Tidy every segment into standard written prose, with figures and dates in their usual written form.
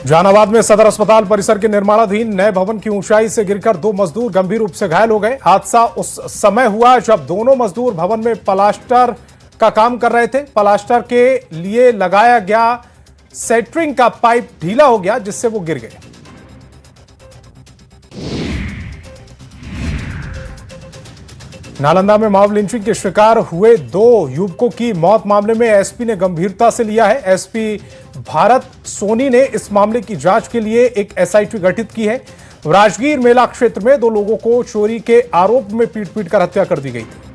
जहानाबाद में सदर अस्पताल परिसर के निर्माणाधीन नए भवन की ऊंचाई से गिरकर दो मजदूर गंभीर रूप से घायल हो गए। हादसा उस समय हुआ जब दोनों मजदूर भवन में प्लास्टर का काम कर रहे थे। प्लास्टर के लिए लगाया गया सेंटरिंग का पाइप ढीला हो गया, जिससे वो गिर गए। नालंदा में मॉब लिंचिंग के शिकार हुए दो युवकों की मौत मामले में एसपी ने गंभीरता से लिया है। एसपी भारत सोनी ने इस मामले की जांच के लिए एक एसआईटी गठित की है। राजगीर मेला क्षेत्र में दो लोगों को चोरी के आरोप में पीट कर हत्या कर दी गई थी।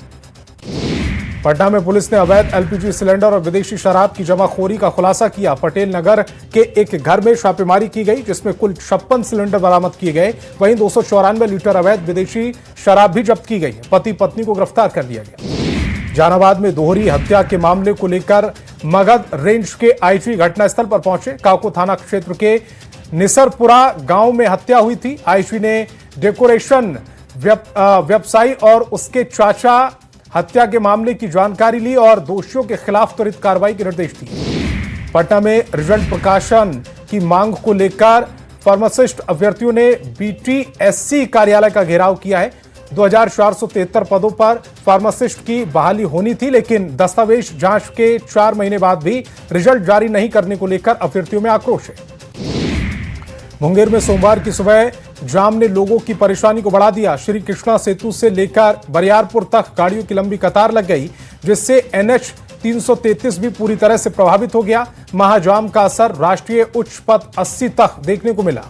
पटना में पुलिस ने अवैध एलपीजी सिलेंडर और विदेशी शराब की जमाखोरी का खुलासा किया। पटेल नगर के एक घर में छापेमारी की गई, जिसमें कुल 56 सिलेंडर बरामद किए गए। वहीं 294 लीटर अवैध विदेशी शराब भी जब्त की गई। पति पत्नी को गिरफ्तार कर लिया गया। जहानाबाद में दोहरी हत्या के मामले को लेकर मगध रेंज के आईजी घटनास्थल पर पहुंचे। काको थाना क्षेत्र के निसरपुरा गांव में हत्या हुई थी। आईजी ने डेकोरेशन व्यवसायी और उसके चाचा हत्या के मामले की जानकारी ली और दोषियों के खिलाफ त्वरित कार्रवाई के निर्देश दिए। पटना में रिजल्ट प्रकाशन की मांग को लेकर फार्मासिस्ट अभ्यर्थियों ने बीटीएससी कार्यालय का घेराव किया है। 2473 पदों पर फार्मासिस्ट की बहाली होनी थी, लेकिन दस्तावेज जांच के 4 महीने बाद भी रिजल्ट जारी नहीं करने को लेकर अभ्यर्थियों में आक्रोश है। मुंगेर में सोमवार की सुबह जाम ने लोगों की परेशानी को बढ़ा दिया। श्री कृष्णा सेतु से लेकर बरियारपुर तक गाड़ियों की लंबी कतार लग गई, जिससे एनएच 333 भी पूरी तरह से प्रभावित हो गया। महाजाम का असर राष्ट्रीय उच्च पथ 80 तक देखने को मिला।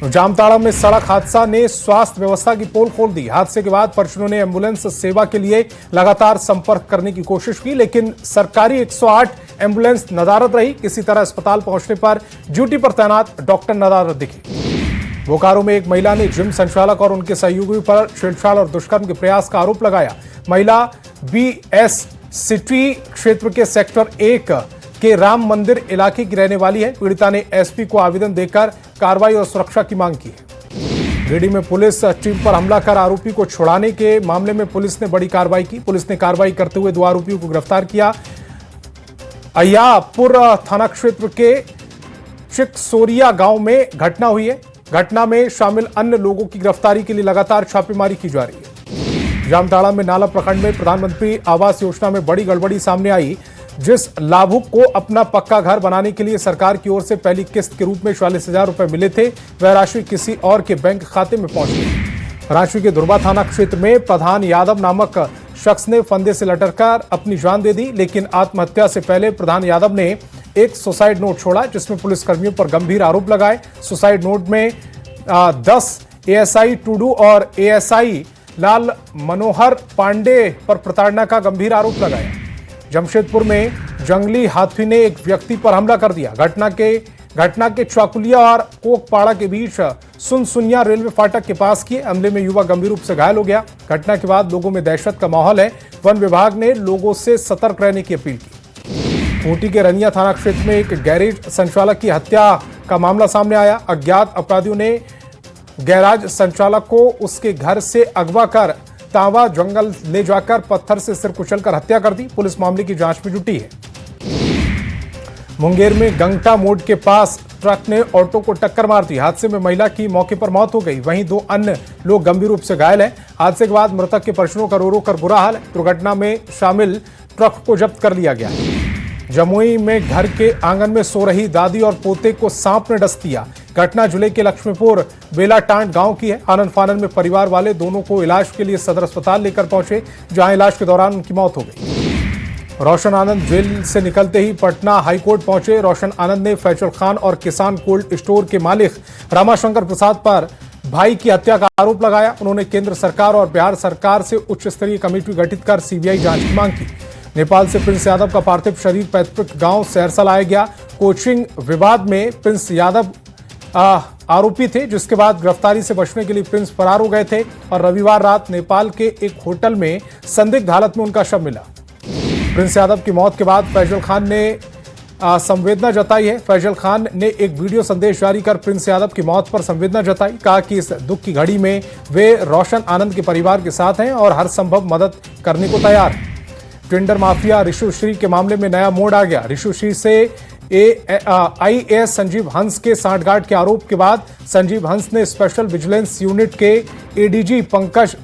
जामताड़ा में सड़क हादसा ने स्वास्थ्य व्यवस्था की पोल खोल दी। हादसे के बाद परिजनों ने एम्बुलेंस सेवा के लिए लगातार संपर्क करने की कोशिश की, लेकिन सरकारी 108 एम्बुलेंस नदारद रही। किसी तरह अस्पताल पहुंचने पर ड्यूटी पर तैनात डॉक्टर नदारद दिखे। बोकारो में एक महिला ने जिम संचालक और उनके सहयोगियों पर छेड़छाड़ और दुष्कर्म के प्रयास का आरोप लगाया। महिला बीएस सिटी क्षेत्र के सेक्टर 1 के राम मंदिर इलाके की रहने वाली है। पीड़िता ने एसपी को आवेदन देकर कार्रवाई और सुरक्षा की मांग की है। गिरिडीह में पुलिस टीम पर हमला कर आरोपी को छुड़ाने के मामले में पुलिस ने बड़ी कार्रवाई की। पुलिस ने कार्रवाई करते हुए 2 आरोपियों को गिरफ्तार किया। अय्यापुर थाना क्षेत्र के चिकसोरिया गांव में घटना हुई है। घटना में शामिल अन्य लोगों की गिरफ्तारी के लिए लगातार छापेमारी की जा रही है। जामताड़ा में नाला प्रखंड में प्रधानमंत्री आवास योजना में बड़ी गड़बड़ी सामने आई। जिस लाभुक को अपना पक्का घर बनाने के लिए सरकार की ओर से पहली किस्त के रूप में 44,000 रुपए मिले थे, वह राशि किसी और के बैंक खाते में पहुंच गई। रांची के दुर्बा थाना क्षेत्र में प्रधान यादव नामक शख्स ने फंदे से लटककर अपनी जान दे दी, लेकिन आत्महत्या से पहले प्रधान यादव ने एक सुसाइड नोट छोड़ा, जिसमें पुलिसकर्मियों पर गंभीर आरोप लगाए। सुसाइड नोट में 10 एएसआई टूडू और एएसआई लाल मनोहर पांडे पर प्रताड़ना का गंभीर आरोप लगाया। जमशेदपुर में जंगली हाथी ने एक व्यक्ति पर हमला कर दिया। घटना के चाकुलिया और कोकपाड़ा के बीच सुनसुनिया रेलवे फाटक के पास किए हमले में युवक गंभीर रूप से घायल हो गया। घटना के बाद लोगों में दहशत का माहौल है। वन विभाग ने लोगों से सतर्क रहने की अपील की। खूंटी के रनिया थाना क्षेत्र में एक गैरेज संचालक की हत्या का मामला सामने आया। अज्ञात अपराधियों ने गैराज संचालक को उसके घर से अगवा कर तावा जंगल ले जाकर पत्थर से सिर कुचलकर हत्या कर दी। पुलिस मामले की जांच में जुटी है। मुंगेर में गंगटा मोड़ के पास ट्रक ने ऑटो को टक्कर मार दी। हादसे में महिला की मौके पर मौत हो गई, वहीं 2 अन्य लोग गंभीर रूप से घायल हैं। हादसे के बाद मृतक के परिजनों का रो कर बुरा हाल है। दुर्घटना में शामिल ट्रक को जब्त कर लिया गया है। जमुई में घर के आंगन में सो रही दादी और पोते को सांप ने डस दिया। घटना जिले के लक्ष्मीपुर बेलाटांड गांव की है। आनंद फानंद में परिवार वाले दोनों को इलाज के लिए सदर अस्पताल लेकर पहुंचे, जहां इलाज के दौरान उनकी मौत हो गई। रोशन आनंद जेल से निकलते ही पटना हाईकोर्ट पहुंचे। रोशन आनंद ने फैसल खान और किसान कोल्ड स्टोर के मालिक रामाशंकर प्रसाद पर भाई की हत्या का आरोप लगाया। उन्होंने केंद्र सरकार और बिहार सरकार से उच्च स्तरीय कमेटी गठित कर सीबीआई जांच की मांग की। नेपाल से प्रिंस यादव का पार्थिव शरीर पैतृक गांव सहरसा लाया गया। कोचिंग विवाद में प्रिंस यादव आरोपी थे, जिसके बाद गिरफ्तारी से बचने के लिए प्रिंस फरार हो गए थे और रविवार रात नेपाल के एक होटल में संदिग्ध हालत में उनका शव मिला। प्रिंस यादव की मौत के बाद फैजल खान ने संवेदना जताई है। फैजल खान ने एक वीडियो संदेश जारी कर प्रिंस यादव की मौत पर संवेदना जताई। कहा कि इस दुख की घड़ी में वे रोशन आनंद के परिवार के साथ हैं और हर संभव मदद करने को तैयार हैं। टेंडर माफिया ऋषुश्री के मामले में नया मोड़ आ गया। ऋषुश्री से आईएएस संजीव हंस के सांठगांठ के आरोप के बाद संजीव हंस ने स्पेशल विजिलेंस यूनिट के एडीजी पंकज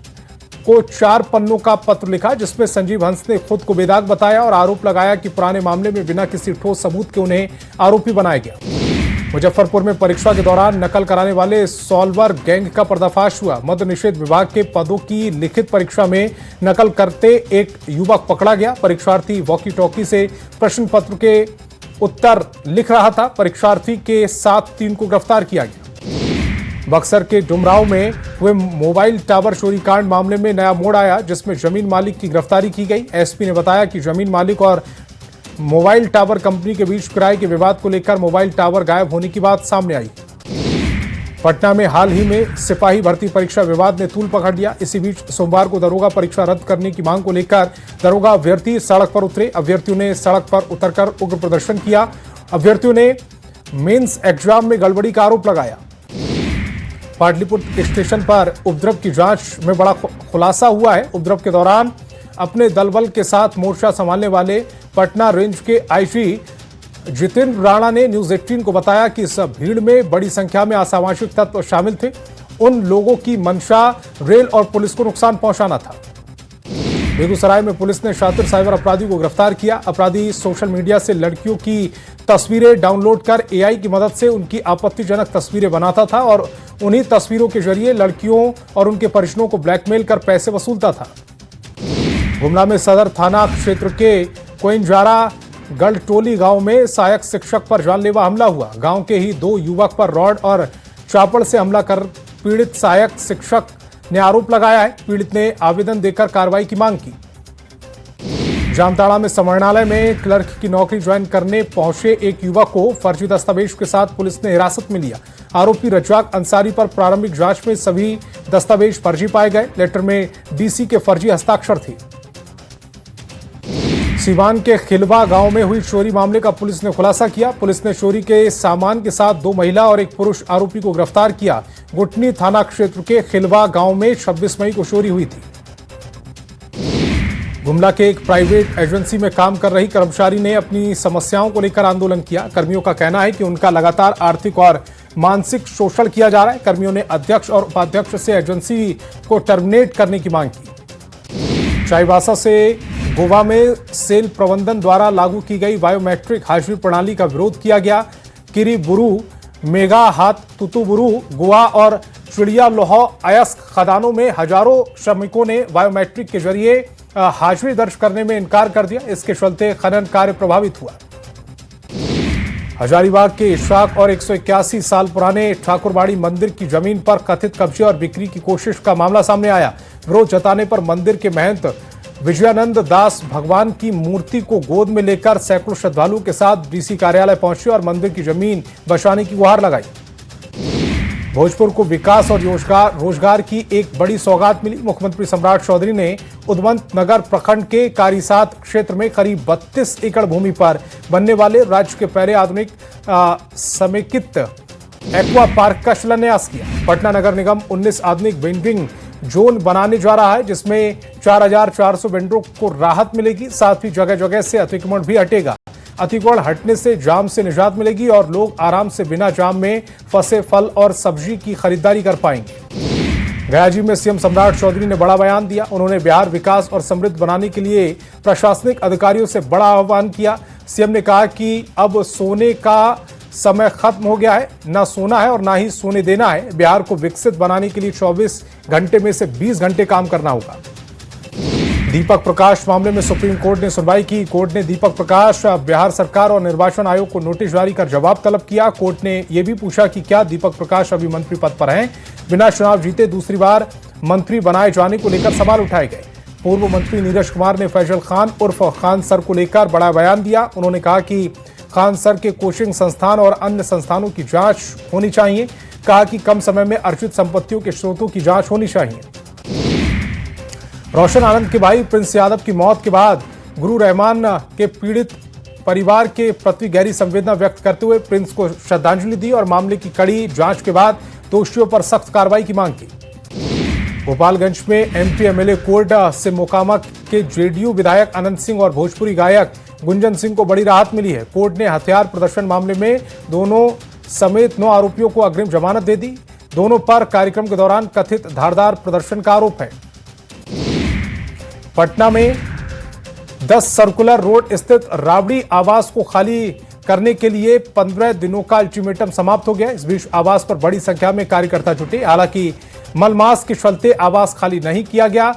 को 4 पन्नों का पत्र लिखा, जिसमें संजीव हंस ने खुद को बेदाग बताया और आरोप लगाया कि पुराने मामले में बिना किसी ठोस सबूत के उन्हें आरोपी बनाया गया। मुजफ्फरपुर में परीक्षा के दौरान नकल कराने वाले सॉल्वर गैंग का पर्दाफाश हुआ। मद्य निषेध विभाग के पदों की लिखित परीक्षा में नकल करते एक युवक पकड़ा गया। परीक्षार्थी वॉकी टॉकी से प्रश्न पत्र के उत्तर लिख रहा था। परीक्षार्थी के साथ 3 को गिरफ्तार किया गया। बक्सर के डुमरांव में हुए मोबाइल टावर चोरी कांड मामले में नया मोड़ आया, जिसमें जमीन मालिक की गिरफ्तारी की गई। एसपी ने बताया कि जमीन मालिक और मोबाइल टावर कंपनी के बीच किराए के विवाद को लेकर मोबाइल टावर गायब होने की बात सामने आई। पटना में हाल ही में सिपाही भर्ती परीक्षा विवाद ने तूल पकड़ लिया। इसी बीच सोमवार को दरोगा परीक्षा रद्द करने की मांग को लेकर दरोगा अभ्यर्थी सड़क पर उतरे। अभ्यर्थियों ने सड़क पर उतरकर उग्र प्रदर्शन किया। अभ्यर्थियों ने मेंस एग्जाम में गड़बड़ी का आरोप लगाया। पाटलिपुत्र स्टेशन पर उपद्रव की जांच में बड़ा खुलासा हुआ है। उपद्रव के दौरान अपने दलबल के साथ मोर्चा संभालने वाले पटना रेंज के आईजी जितेंद्र राणा ने न्यूज 18 को बताया कि इस भीड़ में बड़ी संख्या में असामाजिक तत्व शामिल थे। उन लोगों की मंशा रेल और पुलिस को नुकसान पहुंचाना था। बेगूसराय में पुलिस ने शातिर साइबर अपराधियों को गिरफ्तार किया। अपराधी सोशल मीडिया से लड़कियों की तस्वीरें डाउनलोड कर एआई की मदद से उनकी आपत्तिजनक तस्वीरें बनाता था और उन्हीं तस्वीरों के जरिए लड़कियों और उनके परिजनों को ब्लैकमेल कर पैसे वसूलता था। गुमला में सदर थाना क्षेत्र के कोइंजारा गलटोली गांव में सहायक शिक्षक पर जानलेवा हमला हुआ। गांव के ही 2 युवक पर रॉड और चापड़ से हमला कर पीड़ित सहायक शिक्षक ने आरोप लगाया है। पीड़ित ने आवेदन देकर कार्रवाई की मांग की। जामताड़ा में संवर्णालय में क्लर्क की नौकरी ज्वाइन करने पहुंचे एक युवक को फर्जी दस्तावेज के साथ पुलिस ने हिरासत में लिया। आरोपी रज्जाक अंसारी पर प्रारंभिक जांच में सभी दस्तावेज फर्जी पाए गए। लेटर में डीसी के फर्जी हस्ताक्षर थे। सीवान के खिलवा गांव में हुई चोरी मामले का पुलिस ने खुलासा किया। पुलिस ने चोरी के सामान के साथ 2 महिला और एक पुरुष आरोपी को गिरफ्तार किया। गुटनी थाना क्षेत्र के खिलवा गांव में 26 मई को चोरी हुई थी। गुमला के एक प्राइवेट एजेंसी में काम कर रही कर्मचारी ने अपनी समस्याओं को लेकर आंदोलन किया। कर्मियों का कहना है कि उनका लगातार आर्थिक और मानसिक शोषण किया जा रहा है। कर्मियों ने अध्यक्ष और उपाध्यक्ष से एजेंसी को टर्मिनेट करने की मांग की। चाईबासा से गोवा में सेल प्रबंधन द्वारा लागू की गई बायोमेट्रिक हाजिरी प्रणाली का विरोध किया गया। किरीबुरू, मेगा हाथ, तुतुबुरू, गोवा और चिड़िया लोहा अयस्क खदानों में हजारों श्रमिकों ने बायोमेट्रिक के जरिए हाजिरी दर्ज करने में इनकार कर दिया। इसके चलते खनन कार्य प्रभावित हुआ। हजारीबाग के इशराक और 181 साल पुराने ठाकुरबाड़ी मंदिर की जमीन पर कथित कब्जे और बिक्री की कोशिश का मामला सामने आया। विरोध जताने पर मंदिर के महंत विजयानंद दास भगवान की मूर्ति को गोद में लेकर सैकड़ों श्रद्धालुओं के साथ डीसी कार्यालय पहुंचे और मंदिर की जमीन बचाने की गुहार लगाई। भोजपुर को विकास और रोजगार की एक बड़ी सौगात मिली। मुख्यमंत्री सम्राट चौधरी ने उदवंत नगर प्रखंड के कारीसात क्षेत्र में करीब 32 एकड़ भूमि पर बनने वाले राज्य के पहले आधुनिक समेकित एक्वा पार्क का शिलान्यास किया। पटना नगर निगम 19 आधुनिक वेंडिंग जोन बनाने जा रहा है, जिसमें 4400 वेंडरों को राहत मिलेगी। साथ ही जगह जगह से अतिक्रमण भी हटेगा। अतिक्रमण हटने से जाम से निजात मिलेगी और लोग आराम से बिना जाम में फंसे फल और सब्जी की खरीदारी कर पाएंगे। गयाजी में सीएम सम्राट चौधरी ने बड़ा बयान दिया। उन्होंने बिहार विकास और समृद्ध बनाने के लिए प्रशासनिक अधिकारियों से बड़ा आह्वान किया। सीएम ने कहा कि अब सोने का समय खत्म हो गया है, ना सोना है और ना ही सोने देना है। बिहार को विकसित बनाने के लिए 24 घंटे में से 20 घंटे काम करना होगा। दीपक प्रकाश मामले में सुप्रीम कोर्ट ने सुनवाई की। कोर्ट ने दीपक प्रकाश, बिहार सरकार और निर्वाचन आयोग को नोटिस जारी कर जवाब तलब किया। कोर्ट ने यह भी पूछा कि क्या दीपक प्रकाश अभी मंत्री पद पर हैं। बिना चुनाव जीते दूसरी बार मंत्री बनाए जाने को लेकर सवाल उठाए गए। पूर्व मंत्री नीरज कुमार ने फैजल खान उर्फ खान सर को लेकर बड़ा बयान दिया। उन्होंने कहा कि खान सर के कोचिंग संस्थान और अन्य संस्थानों की जांच होनी चाहिए। कहा कि कम समय में अर्जित संपत्तियों के स्रोतों की जांच होनी चाहिए। रोशन आनंद के भाई प्रिंस यादव की मौत के बाद गुरु रहमान के पीड़ित परिवार के प्रति गहरी संवेदना व्यक्त करते हुए प्रिंस को श्रद्धांजलि दी और मामले की कड़ी जांच के बाद दोषियों पर सख्त कार्रवाई की मांग की। गोपालगंज में एमपी एमएलए कोर्ट से मोकामा के जेडीयू विधायक अनंत सिंह और भोजपुरी गायक गुंजन सिंह को बड़ी राहत मिली है। कोर्ट ने हथियार प्रदर्शन मामले में दोनों समेत 9 आरोपियों को अग्रिम जमानत दे दी। दोनों पर कार्यक्रम के दौरान कथित धारदार प्रदर्शन का आरोप है। पटना में 10 सर्कुलर रोड स्थित राबड़ी आवास को खाली करने के लिए 15 दिनों का अल्टीमेटम समाप्त हो गया। इस बीच आवास पर बड़ी संख्या में कार्यकर्ता जुटे। हालांकि मलमास के चलते आवास खाली नहीं किया गया।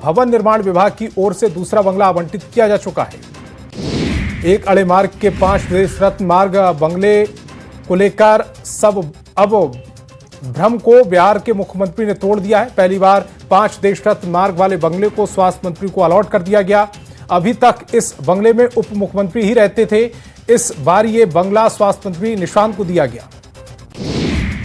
भवन निर्माण विभाग की ओर से दूसरा बंगला आवंटित किया जा चुका है। एक अड़े मार्ग के 5 देश रत्न मार्ग बंगले को लेकर अब भ्रम को बिहार के मुख्यमंत्री ने तोड़ दिया है। पहली बार 5 देश रत्न मार्ग वाले बंगले को स्वास्थ्य मंत्री को अलॉट कर दिया गया। अभी तक इस बंगले में उप मुख्यमंत्री ही रहते थे। इस बार ये बंगला स्वास्थ्य मंत्री निशांत को दिया गया।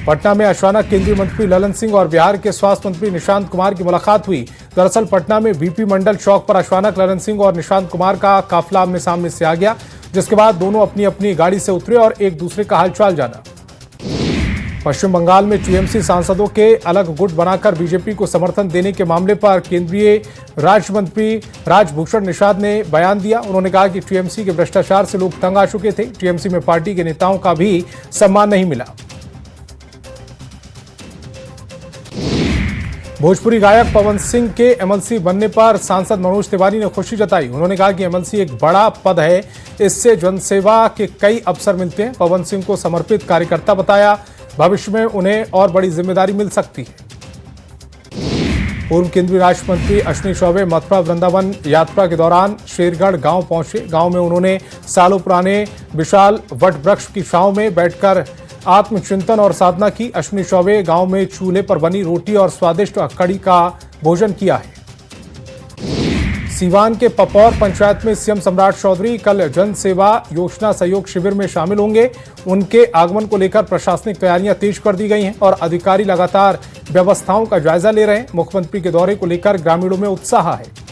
पटना में अचानक केंद्रीय मंत्री ललन सिंह और बिहार के स्वास्थ्य मंत्री निशांत कुमार की मुलाकात हुई। दरअसल पटना में बीपी मंडल चौक पर अचानक ललन सिंह और निशांत कुमार का काफिला आमने सामने से आ गया, जिसके बाद दोनों अपनी अपनी गाड़ी से उतरे और एक दूसरे का हालचाल जाना। पश्चिम बंगाल में टीएमसी सांसदों के अलग गुट बनाकर बीजेपी को समर्थन देने के मामले पर केंद्रीय राज्य मंत्री राजभूषण निषाद ने बयान दिया। उन्होंने कहा कि टीएमसी के भ्रष्टाचार से लोग तंग आ चुके थे। टीएमसी में पार्टी के नेताओं का भी सम्मान नहीं मिला। भोजपुरी गायक पवन सिंह के एमएलसी बनने पर सांसद मनोज तिवारी ने खुशी जताई। उन्होंने कहा कि एमएलसी एक बड़ा पद है, इससे जनसेवा के कई अवसर मिलते हैं। पवन सिंह को समर्पित कार्यकर्ता बताया। भविष्य में उन्हें और बड़ी जिम्मेदारी मिल सकती है। पूर्व केंद्रीय राज्य मंत्री अश्विनी चौबे मथुरा वृंदावन यात्रा के दौरान शेरगढ़ गांव पहुंचे। गांव में उन्होंने सालों पुराने विशाल वट वृक्ष की छांव में बैठकर आत्मचिंतन और साधना की। अश्विनी चौबे गांव में चूल्हे पर बनी रोटी और स्वादिष्ट कड़ी का भोजन किया है। सीवान के पपौर पंचायत में सीएम सम्राट चौधरी कल जन सेवा योजना सहयोग शिविर में शामिल होंगे। उनके आगमन को लेकर प्रशासनिक तैयारियां तेज कर दी गई हैं और अधिकारी लगातार व्यवस्थाओं का जायजा ले रहे हैं। मुख्यमंत्री के दौरे को लेकर ग्रामीणों में उत्साह है।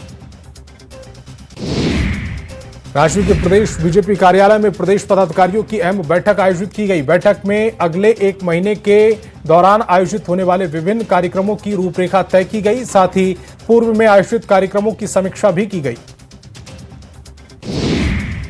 रांची के प्रदेश बीजेपी कार्यालय में प्रदेश पदाधिकारियों की अहम बैठक आयोजित की गई। बैठक में अगले 1 महीने के दौरान आयोजित होने वाले विभिन्न कार्यक्रमों की रूपरेखा तय की गई। साथ ही पूर्व में आयोजित कार्यक्रमों की समीक्षा भी की गई।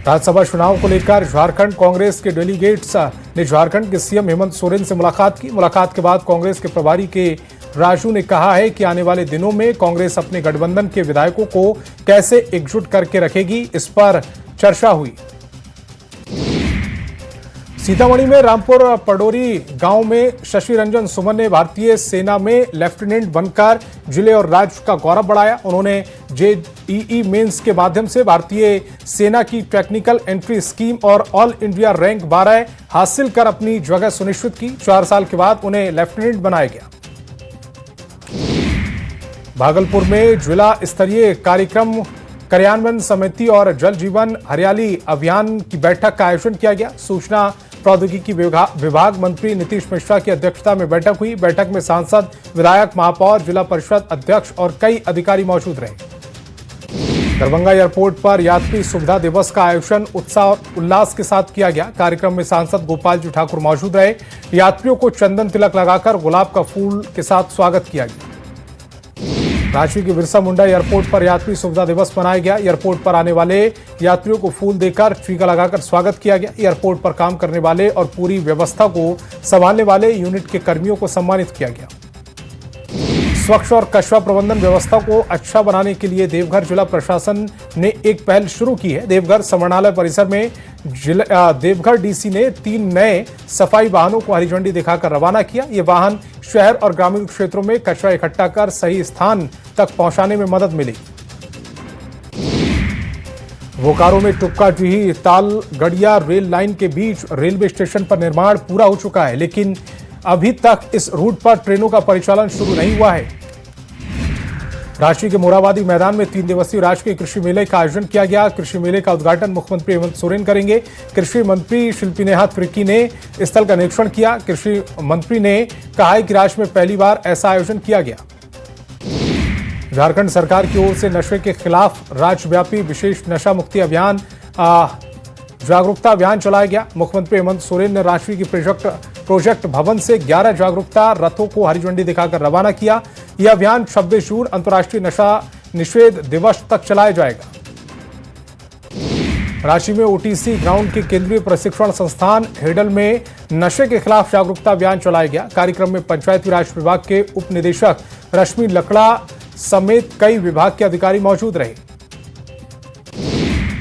राज्यसभा चुनाव को लेकर झारखंड कांग्रेस के डेलीगेट्स ने झारखंड के सीएम हेमंत सोरेन से मुलाकात की। मुलाकात के बाद कांग्रेस के प्रभारी के राजू ने कहा है कि आने वाले दिनों में कांग्रेस अपने गठबंधन के विधायकों को कैसे एकजुट करके रखेगी, इस पर चर्चा हुई। सीतामढ़ी में रामपुर पडोरी गांव में शशि रंजन सुमन ने भारतीय सेना में लेफ्टिनेंट बनकर जिले और राज्य का गौरव बढ़ाया। उन्होंने जेईई मेंस के माध्यम से भारतीय सेना की टेक्निकल एंट्री स्कीम और ऑल इंडिया रैंक 12 हासिल कर अपनी जगह सुनिश्चित की। 4 साल के बाद उन्हें लेफ्टिनेंट बनाया गया। भागलपुर में जिला स्तरीय कार्यक्रम कार्यान्वयन समिति और जल जीवन हरियाली अभियान की बैठक का आयोजन किया गया। सूचना प्रौद्योगिकी विभाग मंत्री नीतीश मिश्रा की अध्यक्षता में बैठक हुई। बैठक में सांसद, विधायक, महापौर, जिला परिषद अध्यक्ष और कई अधिकारी मौजूद रहे। दरभंगा एयरपोर्ट पर यात्री सुविधा दिवस का आयोजन उत्साह और उल्लास के साथ किया गया। कार्यक्रम में सांसद गोपाल जी ठाकुर मौजूद रहे। यात्रियों को चंदन तिलक लगाकर गुलाब का फूल के साथ स्वागत किया गया। रांची के बिरसा मुंडा एयरपोर्ट पर यात्री सुविधा दिवस मनाया गया। एयरपोर्ट पर आने वाले यात्रियों को फूल देकर टीका लगाकर स्वागत किया गया। एयरपोर्ट पर काम करने वाले और पूरी व्यवस्था को संभालने वाले यूनिट के कर्मियों को सम्मानित किया गया। स्वच्छ और कचरा प्रबंधन व्यवस्था को अच्छा बनाने के लिए देवघर जिला प्रशासन ने एक पहल शुरू की है। देवघर समरणालय परिसर में देवघर डीसी ने 3 नए सफाई वाहनों को हरी झंडी दिखाकर रवाना किया। ये वाहन शहर और ग्रामीण क्षेत्रों में कचरा इकट्ठा कर सही स्थान तक पहुंचाने में मदद मिलेगी। बोकारो में टुक्का जुही तालगढ़िया रेल लाइन के बीच रेलवे स्टेशन पर निर्माण पूरा हो चुका है, लेकिन अभी तक इस रूट पर ट्रेनों का परिचालन शुरू नहीं हुआ है। रांची के मोराबादी मैदान में 3 दिवसीय राजकीय कृषि मेले का आयोजन किया गया। कृषि मेले का उद्घाटन मुख्यमंत्री हेमंत सोरेन करेंगे। कृषि मंत्री शिल्पी नेहा त्रिकी ने स्थल का निरीक्षण किया। कृषि मंत्री ने कहा है कि राज्य में पहली बार ऐसा आयोजन किया गया। झारखंड सरकार की ओर से नशे के खिलाफ राज्यव्यापी विशेष नशा मुक्ति अभियान जागरूकता अभियान चलाया गया। मुख्यमंत्री हेमंत सोरेन ने रांची की प्रोजेक्ट भवन से 11 जागरूकता रथों को हरी झंडी दिखाकर रवाना किया। यह अभियान 26 जून अंतर्राष्ट्रीय नशा निषेध दिवस तक चलाया जाएगा। रांची में ओटीसी ग्राउंड के केंद्रीय प्रशिक्षण संस्थान हेडल में नशे के खिलाफ जागरूकता अभियान चलाया गया। कार्यक्रम में पंचायती राज विभाग के उप निदेशक रश्मि लकड़ा समेत कई विभाग के अधिकारी मौजूद रहे।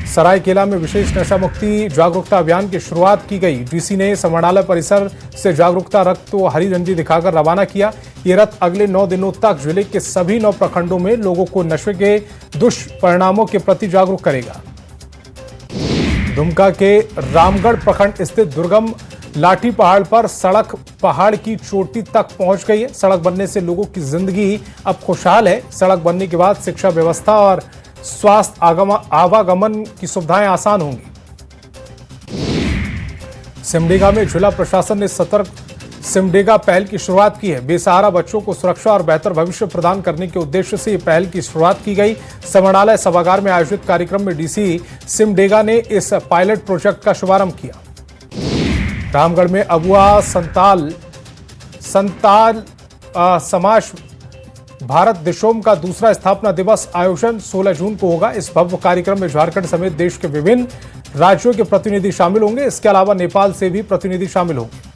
सरायकेला में विशेष नशा मुक्ति जागरूकता अभियान की शुरुआत की गई। डीसी ने समाहरणालय परिसर से जागरूकता रथ व हरी झंडी दिखाकर रवाना किया। ये रथ अगले 9 दिनों तक जिले के सभी 9 प्रखंडों में लोगों को नशे के दुष्परिणामों के प्रति जागरूक करेगा। दुमका के रामगढ़ प्रखंड स्थित दुर्गम लाठी पहाड़ पर सड़क पहाड़ की चोटी तक पहुंच गई है। सड़क बनने से लोगों की जिंदगी अब खुशहाल है। सड़क बनने के बाद शिक्षा व्यवस्था और स्वास्थ्य आवागमन की सुविधाएं आसान होंगी। सिमडेगा में जिला प्रशासन ने सतर्क सिमडेगा पहल की शुरुआत की है। बेसहारा बच्चों को सुरक्षा और बेहतर भविष्य प्रदान करने के उद्देश्य से यह पहल की शुरुआत की गई। समाहरणालय सभागार में आयोजित कार्यक्रम में डीसी सिमडेगा ने इस पायलट प्रोजेक्ट का शुभारंभ किया। रामगढ़ में अबुआ संताल समाज भारत दिशोम का दूसरा स्थापना दिवस आयोजन 16 जून को होगा। इस भव्य कार्यक्रम में झारखंड समेत देश के विभिन्न राज्यों के प्रतिनिधि शामिल होंगे। इसके अलावा नेपाल से भी प्रतिनिधि शामिल होंगे।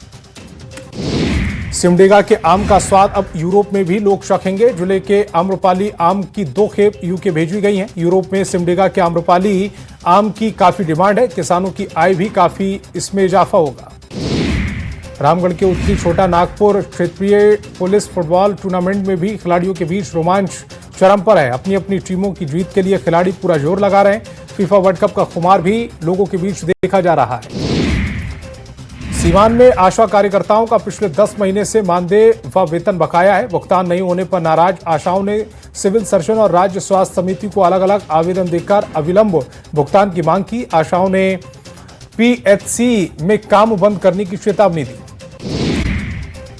सिमडेगा के आम का स्वाद अब यूरोप में भी लोग चखेंगे। जिले के आम्रपाली आम की 2 खेप यूके भेजी गई हैं। यूरोप में सिमडेगा के आम्रपाली आम की काफी डिमांड है। किसानों की आय भी काफी इसमें इजाफा होगा। रामगढ़ के उत्तरी छोटा नागपुर क्षेत्रीय पुलिस फुटबॉल टूर्नामेंट में भी खिलाड़ियों के बीच रोमांच चरम पर है। अपनी अपनी टीमों की जीत के लिए खिलाड़ी पूरा जोर लगा रहे हैं। फीफा वर्ल्ड कप का खुमार भी लोगों के बीच देखा जा रहा है। सीवान में आशा कार्यकर्ताओं का पिछले 10 महीने से मानदेय व वेतन बकाया है। भुगतान नहीं होने पर नाराज आशाओं ने सिविल सर्जन और राज्य स्वास्थ्य समिति को अलग अलग आवेदन देकर अविलंब भुगतान की मांग की। आशाओं ने पीएचसी में काम बंद करने की चेतावनी दी।